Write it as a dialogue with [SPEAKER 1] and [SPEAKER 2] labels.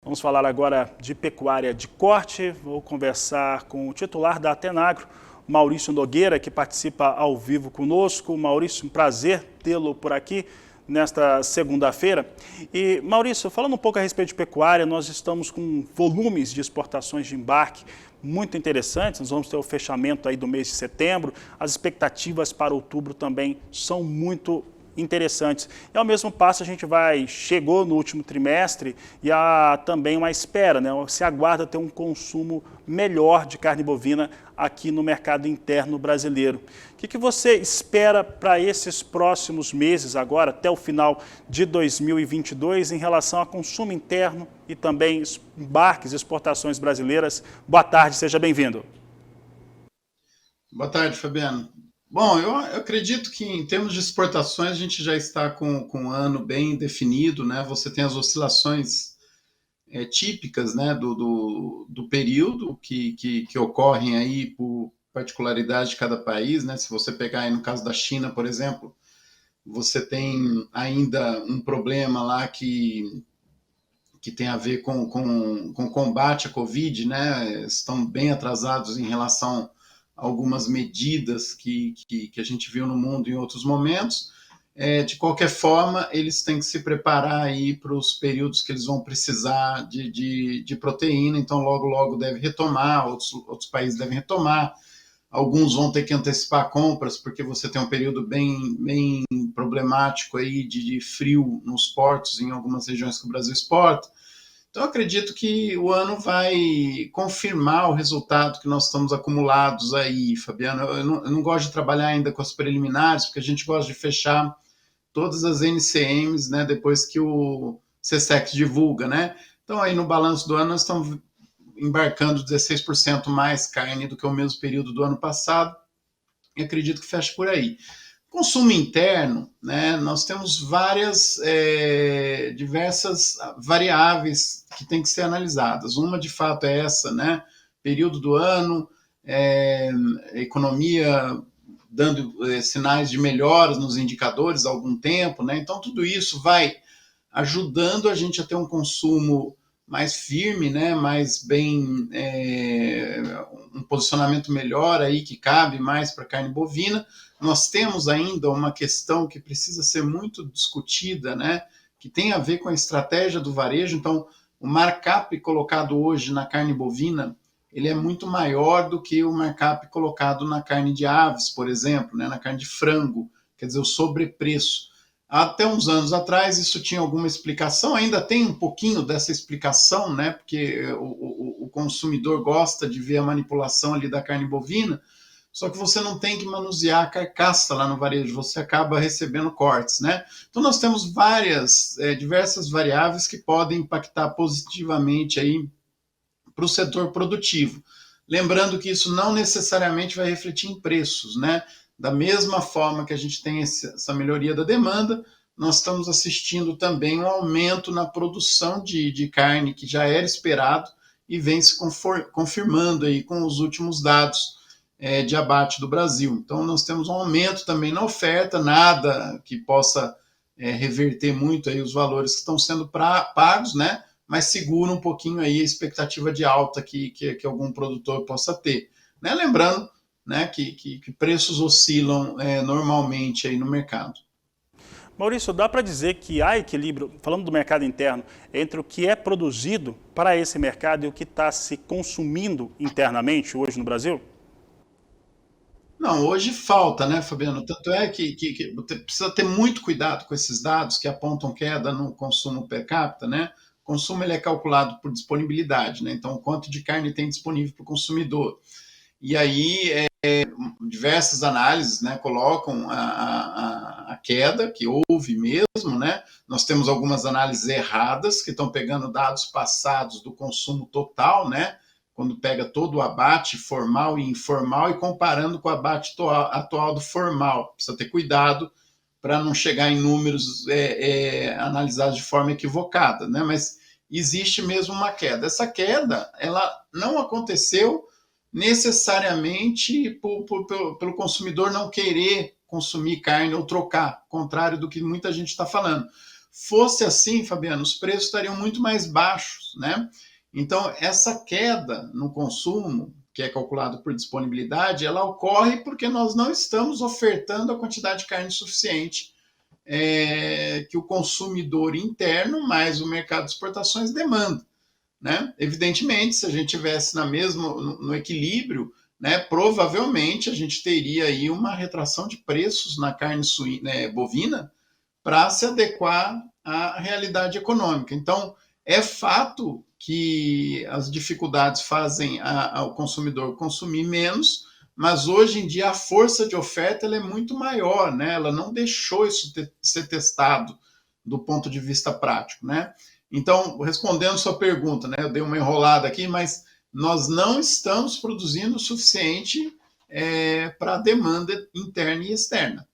[SPEAKER 1] Vamos falar agora de pecuária de corte. Vou conversar com o titular da Atenagro, Maurício Nogueira, que participa ao vivo conosco. Maurício, um prazer tê-lo por aqui nesta segunda-feira. E, Maurício, falando um pouco a respeito de pecuária, nós estamos com volumes de exportações de embarque muito interessantes. Nós vamos ter o fechamento aí do mês de setembro. As expectativas para outubro também são muito interessantes. E ao mesmo passo a gente chegou no último trimestre e há também uma espera, né? Se aguarda ter um consumo melhor de carne bovina aqui no mercado interno brasileiro. O que você espera para esses próximos meses agora, até o final de 2022, em relação a consumo interno e também embarques e exportações brasileiras? Boa tarde, seja bem-vindo.
[SPEAKER 2] Boa tarde, Fabiano. Bom, eu acredito que em termos de exportações a gente já está com um ano bem definido, né? Você tem as oscilações típicas, né, do período que ocorrem aí por particularidade de cada país, né? Se você pegar aí no caso da China, por exemplo, você tem ainda um problema lá que tem a ver com combate à Covid, né? Estão bem atrasados em relação algumas medidas que a gente viu no mundo em outros momentos. De qualquer forma, eles têm que se preparar aí para os períodos que eles vão precisar de proteína, então logo deve retomar, outros países devem retomar, alguns vão ter que antecipar compras, porque você tem um período bem problemático aí de frio nos portos, em algumas regiões que o Brasil exporta. Então, eu acredito que o ano vai confirmar o resultado que nós estamos acumulados aí, Fabiano. Eu não gosto de trabalhar ainda com as preliminares, porque a gente gosta de fechar todas as NCMs, né, depois que o CSEX divulga, né? Então, aí no balanço do ano, nós estamos embarcando 16% mais carne do que o mesmo período do ano passado, e acredito que feche por aí. Consumo interno, né, nós temos diversas variáveis que têm que ser analisadas. Uma, de fato, é essa, né, período do ano, economia dando sinais de melhoras nos indicadores há algum tempo, né, então tudo isso vai ajudando a gente a ter um consumo mais firme, né, mais bem, um posicionamento melhor aí que cabe mais para a carne bovina. Nós temos ainda uma questão que precisa ser muito discutida, né, que tem a ver com a estratégia do varejo. Então, o markup colocado hoje na carne bovina, ele é muito maior do que o markup colocado na carne de aves, por exemplo, né, na carne de frango, quer dizer, o sobrepreço. Até uns anos atrás isso tinha alguma explicação, ainda tem um pouquinho dessa explicação, né, porque o consumidor gosta de ver a manipulação ali da carne bovina, só que você não tem que manusear a carcaça lá no varejo, você acaba recebendo cortes, né? Então nós temos diversas variáveis que podem impactar positivamente aí para o setor produtivo. Lembrando que isso não necessariamente vai refletir em preços, né? Da mesma forma que a gente tem essa melhoria da demanda, nós estamos assistindo também um aumento na produção de carne que já era esperado e vem se confirmando aí com os últimos dados de abate do Brasil. Então, nós temos um aumento também na oferta, nada que possa reverter muito aí os valores que estão sendo pagos, né? Mas segura um pouquinho aí a expectativa de alta que algum produtor possa ter. Né? Lembrando, né, que preços oscilam normalmente aí no mercado.
[SPEAKER 1] Maurício, dá para dizer que há equilíbrio, falando do mercado interno, entre o que é produzido para esse mercado e o que está se consumindo internamente hoje no Brasil?
[SPEAKER 2] Não, hoje falta, né, Fabiano? Tanto é que precisa ter muito cuidado com esses dados que apontam queda no consumo per capita, né? O consumo ele é calculado por disponibilidade, né? Então, quanto de carne tem disponível para o consumidor. E aí, diversas análises, né, colocam a queda, que houve mesmo, né? Nós temos algumas análises erradas, que estão pegando dados passados do consumo total, né? Quando pega todo o abate formal e informal e comparando com o abate atual do formal. Precisa ter cuidado para não chegar em números analisados de forma equivocada, né? Mas existe mesmo uma queda. Essa queda, ela não aconteceu necessariamente pelo consumidor não querer consumir carne ou trocar, contrário do que muita gente está falando. Fosse assim, Fabiano, os preços estariam muito mais baixos, né? Então, essa queda no consumo, que é calculado por disponibilidade, ela ocorre porque nós não estamos ofertando a quantidade de carne suficiente que o consumidor interno mais o mercado de exportações demanda. Né? Evidentemente, se a gente tivesse no equilíbrio, né, provavelmente a gente teria aí uma retração de preços na carne bovina para se adequar à realidade econômica. Então, é fato que as dificuldades fazem ao consumidor consumir menos, mas hoje em dia a força de oferta ela é muito maior, né? Ela não deixou isso ser testado do ponto de vista prático, né? Então, respondendo sua pergunta, né? Eu dei uma enrolada aqui, mas nós não estamos produzindo o suficiente para a demanda interna e externa.